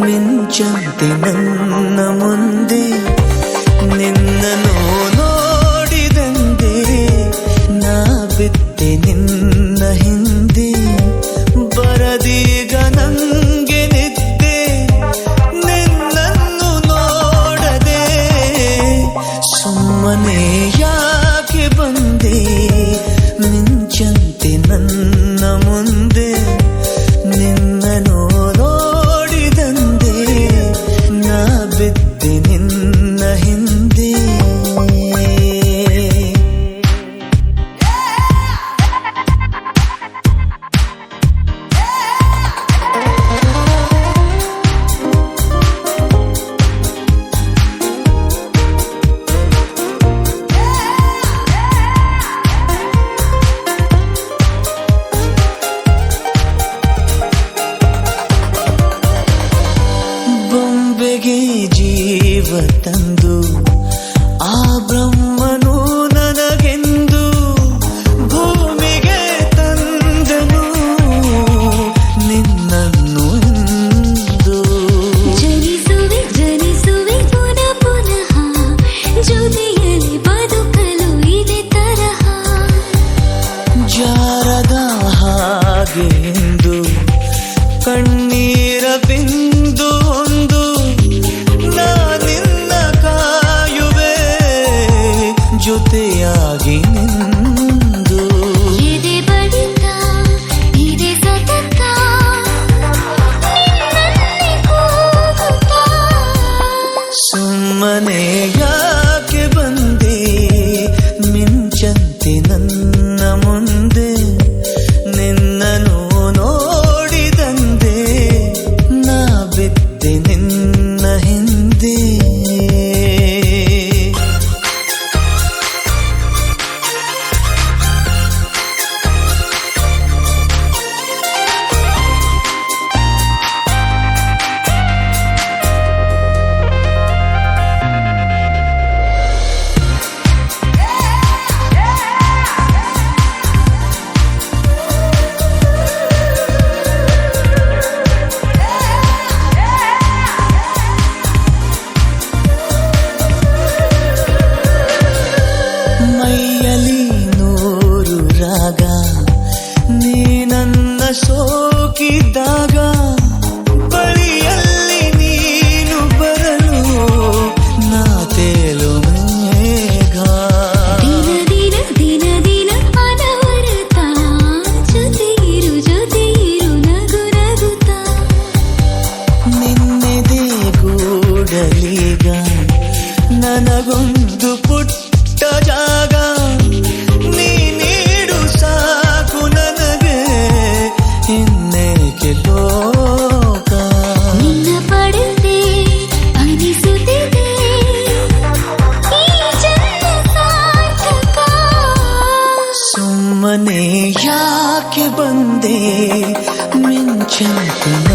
ಮಿಂಚಂತೆ ನನ್ನ ಮುಂದೆ ನಿನ್ನನ್ನು ನೋಡಿದಂತೆ ನಾ ಬಿದ್ದೆ ನಿನ್ನ ಹಿಂದೆ ಬರದೀಗ ನಂಗೆ ನಿದ್ದೆ ನಿನ್ನನ್ನು ನೋಡದೆ ಸುಮ್ಮನೆ ಯಾಕೆ ಬಂದೆ ಮಿಂಚಂತೆ ನನ್ನ ಮುಂದೆ ನಿನ್ನನ್ನು ನೋಡಿದಂತೆ ನಾ ಬಿದ್ದೆ ನಿನ್ನ ಹಿಂದೆ ಬೊಂಬೆಗೆ ಜೀವ ತಂದು ಆ ಬ್ರಹ್ಮನು ನನಗೆಂದು ಭೂಮಿಗೆ ತಂದನು ನಿನ್ನನ್ನು ಎಂದು ಜನಿಸುವೆ ಜನಿಸುವೆ ಪುನಃ ಪುನಃ ಜೊತೆಯಲ್ಲಿ ಬದುಕಲು ಇದೆ ತರಹ ಜಾರದ ಹಾಗೆ ಎಂದು ಕಣ್ಣೀರ ಬಿಂದು ಒಂದು ನಾನಿನ್ನ ಕಾಯುವೆ ಜೊತೆಯಾಗಿ ನಿಂದು ಎದೆ ಬಡಿತ ಇದೆ ಸತತ ನಿನ್ನನ್ನೇ ಕೂಗುತ್ತಾ ಸುಮ್ಮನೆ ಯಾಕೆ ಬಂದೆ ಮಿಂಚಂತೆ ನನ್ನ ಮುಂದೆ ನಿನ್ನನ್ನು ನೋಡಿದಂತೆ ನಾ ಬಿದ್ದೆ ನಿನ್ನ ಹಿಂದೆ ಮೈಯಲಿ ನೂರು ರಾಗ ನೀ ನನ್ನ ಸೋಕಿದ್ದಾಗ ಬಳಿಯಲ್ಲಿ ನೀನು ಬರಲು ನಾ ತೇಲು ಮೇಘ ದಿನ ದಿನ ದಿನ ದಿನ ಅನವರತ ಜೊತೆಗಿರು ಜೊತೆಗಿರು ನಗು ನಗುತ್ತಾ ನಿನ್ನೆದೆ ಗೂಡಲೀಗ ನನಗೊಂದು ಪುಟ್ಟ ಜಾಗ ನೀ ನೀಡು ಸಾಕು ನನಗೆ ಇನ್ನೇಕೆ ಲೋಕ ನಿನ್ನ ಪಡೆದೆ ಅನಿಸುತ್ತಿದೆ ಈ ಜನ್ಮ ಸಾರ್ಥಕ ಸುಮ್ಮನೆ ಯಾಕೆ ಬಂದೆ ಮಿಂಚಂತೆ